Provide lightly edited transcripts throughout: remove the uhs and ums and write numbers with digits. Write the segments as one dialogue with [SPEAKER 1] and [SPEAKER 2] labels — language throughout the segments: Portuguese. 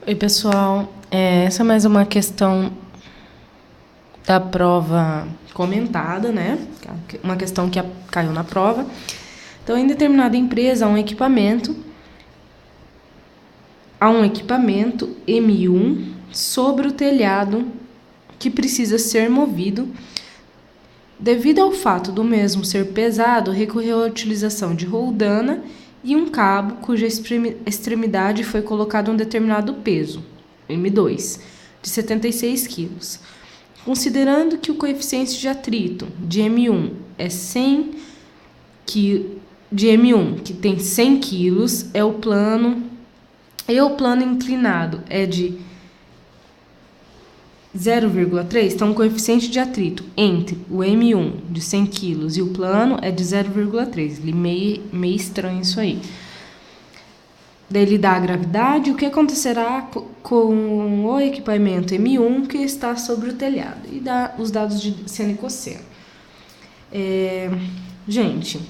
[SPEAKER 1] Oi, pessoal. Essa é mais uma questão da prova comentada, né? Uma questão que caiu na prova. Então, em determinada empresa, há um equipamento M1 sobre o telhado que precisa ser movido. Devido ao fato do mesmo ser pesado, recorreu à utilização de roldana e um cabo cuja extremidade foi colocado um determinado peso, M2, de 76 kg. Considerando que o coeficiente de atrito de M1 é 100 kg, de M1, que tem 100 kg, o plano inclinado é de 0,3, então o coeficiente de atrito entre o M1 de 100 kg e o plano é de 0,3. Meio estranho isso aí. Daí ele dá a gravidade, o que acontecerá com o equipamento M1 que está sobre o telhado. E dá os dados de seno e cosseno. Gente,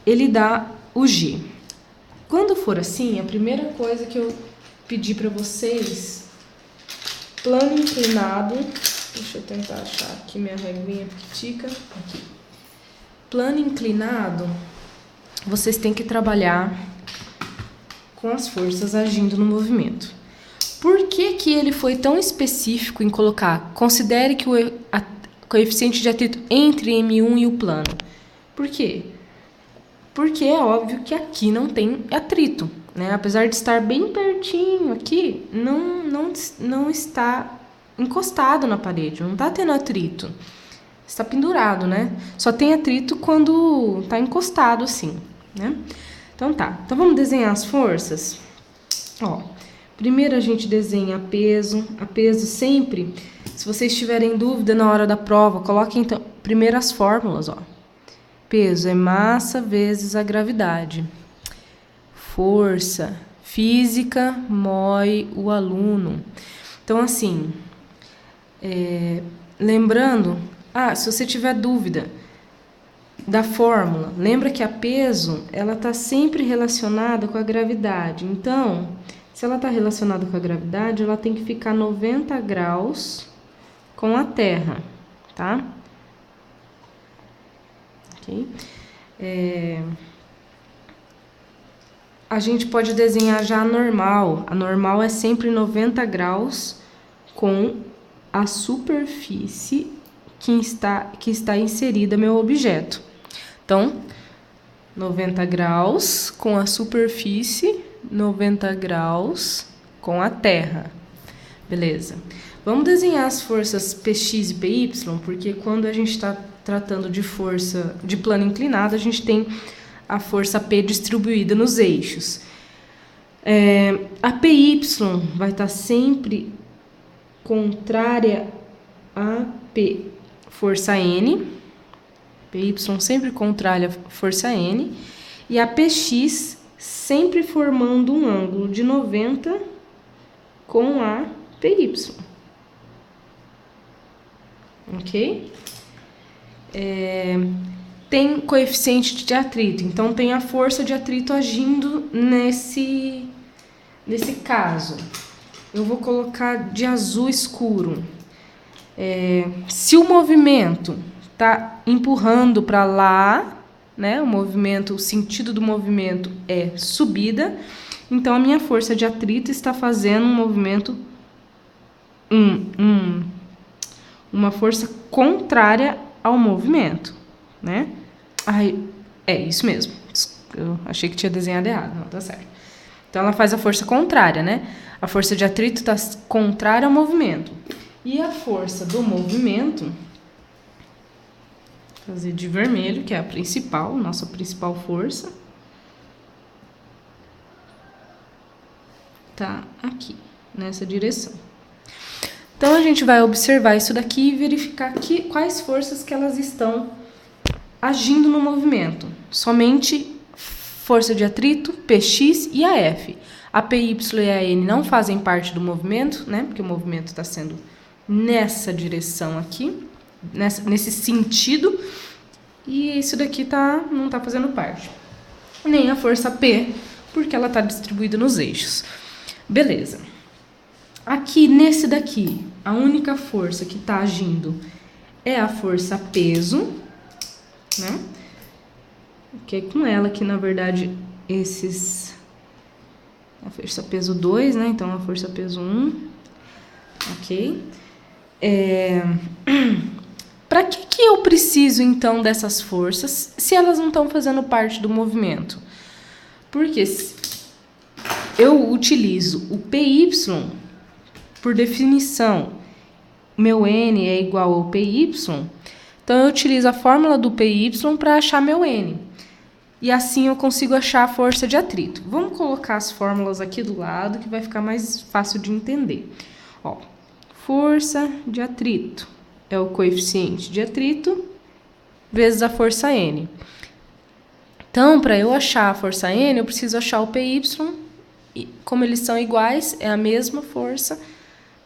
[SPEAKER 1] ele dá o G. Quando for assim, a primeira coisa que eu pedi para vocês... Plano inclinado, deixa eu tentar achar aqui minha reguinha pitica. Aqui. Plano inclinado, vocês têm que trabalhar com as forças agindo no movimento. Por que que ele foi tão específico em colocar? Considere que o coeficiente de atrito entre M1 e o plano. Por quê? Porque é óbvio que aqui não tem atrito, né? Apesar de estar bem pertinho aqui, não está encostado na parede, não está tendo atrito. Está pendurado, né? Só tem atrito quando está encostado assim, né? Então tá. Então vamos desenhar as forças? Ó, primeiro a gente desenha a peso. A peso sempre, se vocês tiverem dúvida na hora da prova, coloquem então primeiro as fórmulas, ó. Peso é massa vezes a gravidade. Força física mói o aluno. Então, assim, lembrando... se você tiver dúvida da fórmula, lembra que a peso, ela está sempre relacionada com a gravidade. Então, se ela está relacionada com a gravidade, ela tem que ficar 90 graus com a Terra, tá? A gente pode desenhar já a normal. A normal é sempre 90 graus com a superfície que está inserida meu objeto. Então, 90 graus com a superfície, 90 graus com a terra. Beleza. Vamos desenhar as forças Px e Py, porque quando a gente está tratando de força de plano inclinado, a gente tem a força P distribuída nos eixos. A PY vai estar sempre contrária a P, força N. PY sempre contrária a força N. E a PX sempre formando um ângulo de 90 com a PY. Ok? Tem coeficiente de atrito, então tem a força de atrito agindo nesse caso. Eu vou colocar de azul escuro. Se o movimento está empurrando para lá, né, o sentido do movimento é subida, então a minha força de atrito está fazendo um movimento, uma força contrária ao movimento, né? É isso mesmo. Eu achei que tinha desenhado errado. Não, tá certo. Então, ela faz a força contrária, né? A força de atrito está contrária ao movimento. E a força do movimento, vou fazer de vermelho, que é a principal, nossa principal força, tá aqui, nessa direção. Então, a gente vai observar isso daqui e verificar quais forças que elas estão agindo no movimento. Somente força de atrito, Px e a F. A Py e a N não fazem parte do movimento, né? Porque o movimento está sendo nessa direção aqui, nesse sentido. E isso daqui não está fazendo parte. Nem a força P, porque ela está distribuída nos eixos. Beleza. Aqui, nesse daqui, a única força que tá agindo é a força peso, né? Que com ela que, na verdade, a força peso 2, né? Então, a força peso 1, ok? Para que eu preciso, então, dessas forças se elas não estão fazendo parte do movimento? Porque eu utilizo o PY, por definição, meu N é igual ao PY, então eu utilizo a fórmula do PY para achar meu N. E assim eu consigo achar a força de atrito. Vamos colocar as fórmulas aqui do lado, que vai ficar mais fácil de entender. Ó, força de atrito é o coeficiente de atrito vezes a força N. Então, para eu achar a força N, eu preciso achar o PY, e como eles são iguais, é a mesma força,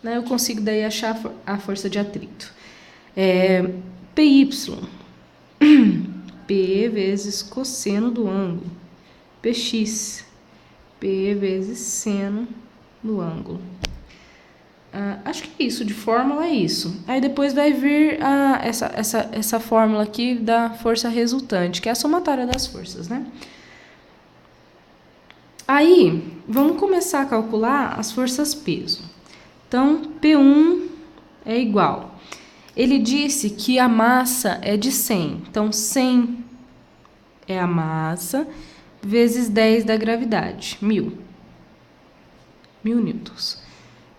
[SPEAKER 1] né, eu consigo daí achar a força de atrito. PY, P vezes cosseno do ângulo, PX, P vezes seno do ângulo. Acho que é isso, de fórmula é isso. Aí depois vai vir essa fórmula aqui da força resultante, que é a somatória das forças, né? Aí, vamos começar a calcular as forças peso. Então, P1 é igual. Ele disse que a massa é de 100. Então, 100 é a massa vezes 10 da gravidade, 1000. 1000 newtons.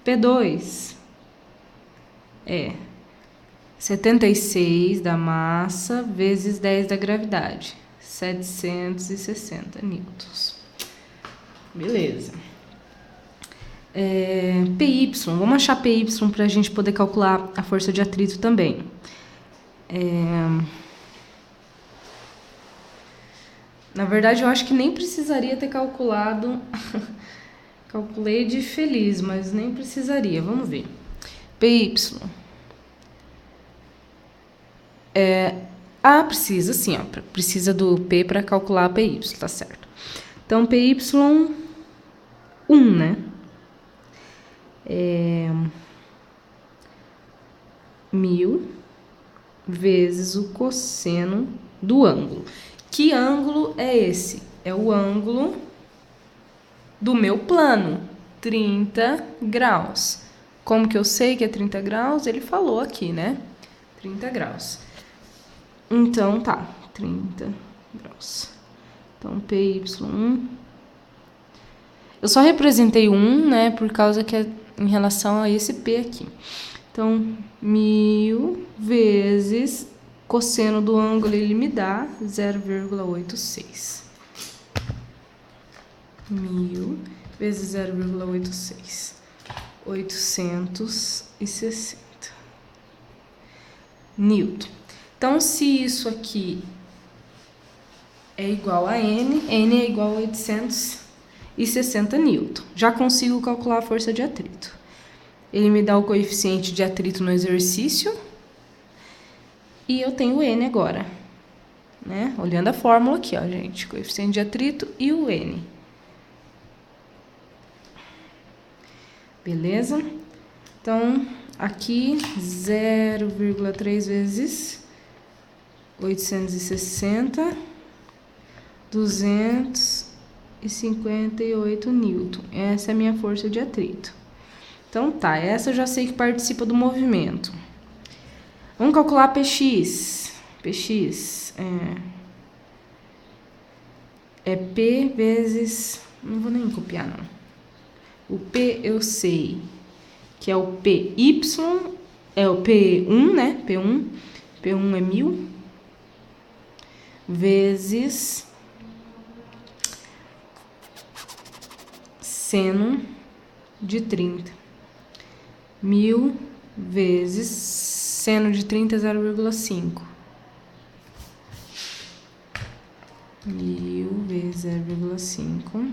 [SPEAKER 1] P2 é 76 da massa vezes 10 da gravidade, 760 newtons. Beleza. PY, vamos achar PY para a gente poder calcular a força de atrito também. Na verdade, eu acho que nem precisaria ter calculado. Calculei de feliz, mas nem precisaria. Vamos ver. PY. Precisa sim, ó. Precisa do P para calcular a PY, tá certo. Então, PY1, né? 1000 vezes o cosseno do ângulo. Que ângulo é esse? É o ângulo do meu plano, 30 graus. Como que eu sei que é 30 graus? Ele falou aqui, né? 30 graus. Então, tá, 30 graus. Então, PY1. Eu só representei 1, né, por causa que é em relação a esse P aqui. Então, 1000 vezes cosseno do ângulo, ele me dá 0,86. 1000 vezes 0,86. 860 newton. Então, se isso aqui é igual a N é igual a 860 newton. Já consigo calcular a força de atrito. Ele me dá o coeficiente de atrito no exercício. E eu tenho o N agora, né? Olhando a fórmula aqui, ó, gente. Coeficiente de atrito e o N. Beleza? Então, aqui 0,3 vezes 860, 258 newton. Essa é a minha força de atrito. Então, tá. Essa eu já sei que participa do movimento. Vamos calcular PX. PX é P vezes... Não vou nem copiar, não. O P eu sei que é o PY, é o P1, né? P1 é 1000 vezes seno de 30. 1000 vezes seno de 30 é 0,5. 1000 vezes 0,5.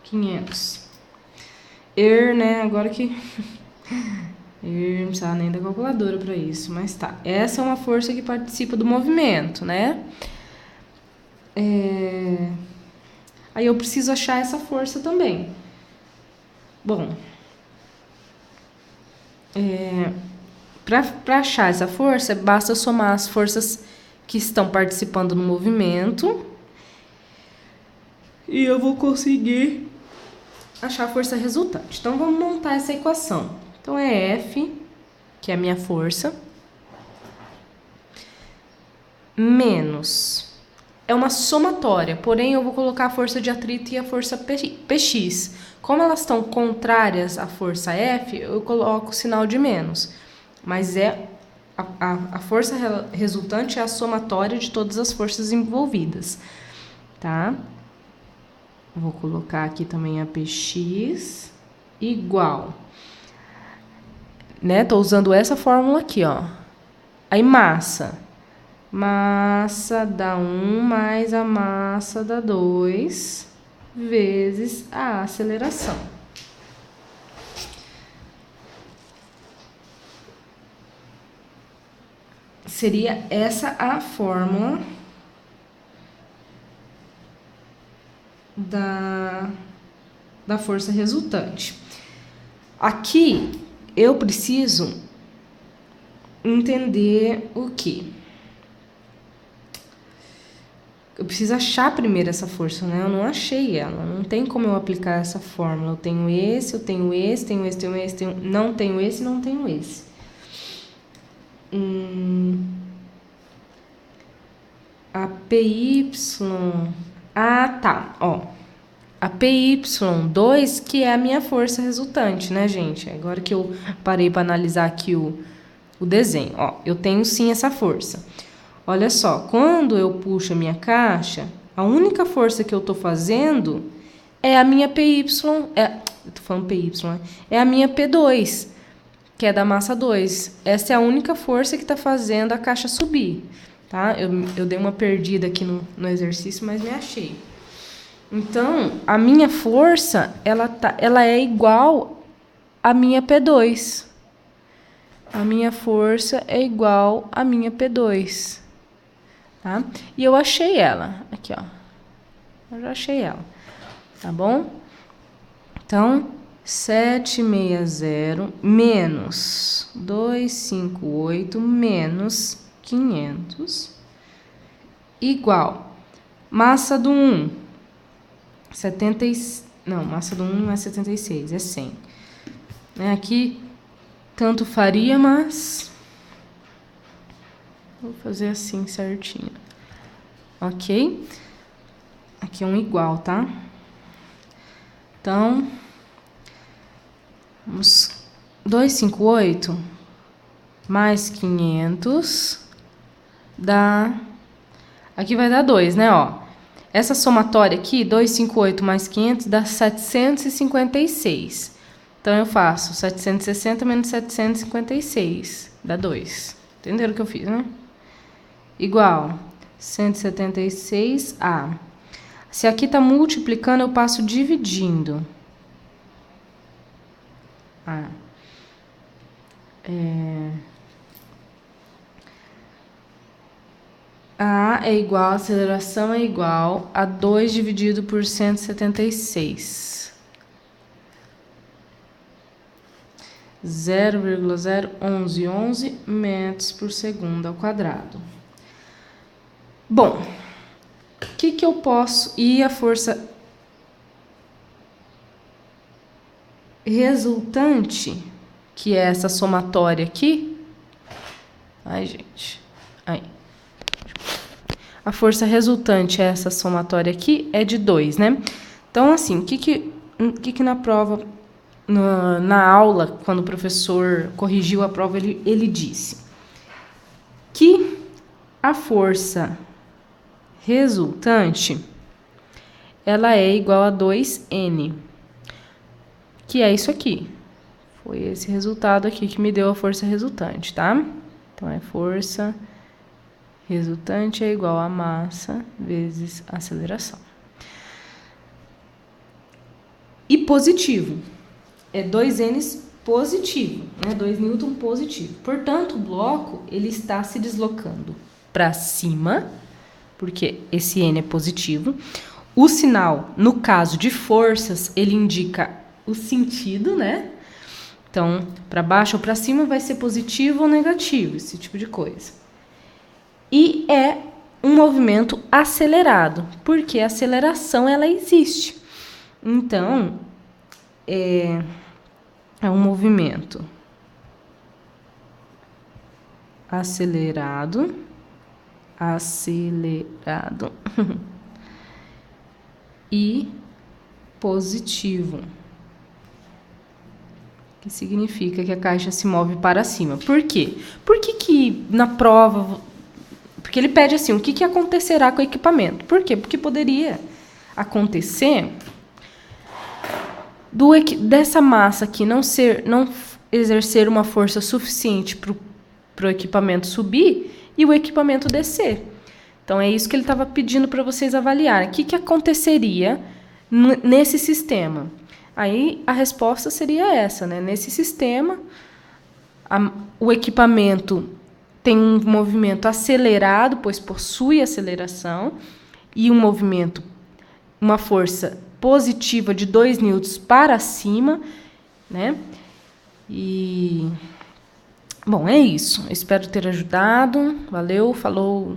[SPEAKER 1] 500. Né? Agora que... não precisava nem da calculadora para isso, mas tá. Essa é uma força que participa do movimento, né? Aí eu preciso achar essa força também. Bom, para achar essa força, basta somar as forças que estão participando no movimento e eu vou conseguir achar a força resultante. Então, vamos montar essa equação. Então, é F, que é a minha força, menos... É uma somatória, porém eu vou colocar a força de atrito e a força Px. Como elas estão contrárias à força F, eu coloco o sinal de menos. Mas a força resultante é a somatória de todas as forças envolvidas. Tá? Vou colocar aqui também a Px igual. Né? Tô usando essa fórmula aqui, ó. Aí massa. Massa dá 1 mais a massa dá 2 vezes a aceleração. Seria essa a fórmula da força resultante. Aqui eu preciso entender o quê? Eu preciso achar primeiro essa força, né? Eu não achei ela. Não tem como eu aplicar essa fórmula. Eu tenho esse, eu tenho esse, tenho esse, tenho esse, não tenho esse, não tenho esse. A PY... Ah, tá. Ó. A PY2, que é a minha força resultante, né, gente? Agora que eu parei para analisar aqui o desenho. Ó, eu tenho sim essa força. Olha só, quando eu puxo a minha caixa, a única força que eu estou fazendo é a minha PY, eu tô falando PY, né? É a minha P2, que é da massa 2. Essa é a única força que está fazendo a caixa subir, tá? Eu dei uma perdida aqui no exercício, mas me achei. Então, a minha força, ela é igual à minha P2. A minha força é igual à minha P2. Tá? E eu achei ela. Aqui, ó. Eu já achei ela. Tá bom? Então, 760 menos 258 menos 500 igual. Massa do 1. Não, massa do 1 não é 76, é 100. Aqui, tanto faria, mas... Vou fazer assim certinho. Ok? Aqui é um igual, tá? Então, vamos 258 mais 500 dá... Aqui vai dar 2, né? Ó, essa somatória aqui, 258 mais 500 dá 756. Então, eu faço 760 menos 756, dá 2. Entenderam o que eu fiz, né? Igual 176A. Se aqui está multiplicando, eu passo dividindo. A é igual, a aceleração é igual a 2 dividido por 176. 0,01111 metros por segundo ao quadrado. Bom, o que eu posso... E a força resultante, que é essa somatória aqui... Ai, gente. Aí. A força resultante, essa somatória aqui, é de 2, né? Então, assim, o que na prova, na aula, quando o professor corrigiu a prova, ele disse que a força resultante, ela é igual a 2N, que é isso aqui. Foi esse resultado aqui que me deu a força resultante, tá? Então, é força resultante é igual a massa vezes aceleração. E positivo. É 2N positivo, né? 2 newton positivo. Portanto, o bloco ele está se deslocando para cima, porque esse N é positivo. O sinal, no caso de forças, ele indica o sentido, né? Então, para baixo ou para cima vai ser positivo ou negativo, esse tipo de coisa. E é um movimento acelerado, porque a aceleração ela existe. Então, é um movimento acelerado e positivo, que significa que a caixa se move para cima. Por quê? Por que na prova... Porque ele pede assim, o que acontecerá com o equipamento? Por quê? Porque poderia acontecer dessa massa aqui não exercer uma força suficiente para o equipamento subir e o equipamento descer. Então, é isso que ele estava pedindo para vocês avaliarem. O que aconteceria nesse sistema? Aí, a resposta seria essa, né? Nesse sistema, o equipamento tem um movimento acelerado, pois possui aceleração, e uma força positiva de 2 newtons para cima, né? E, bom, é isso. Eu espero ter ajudado. Valeu, falou!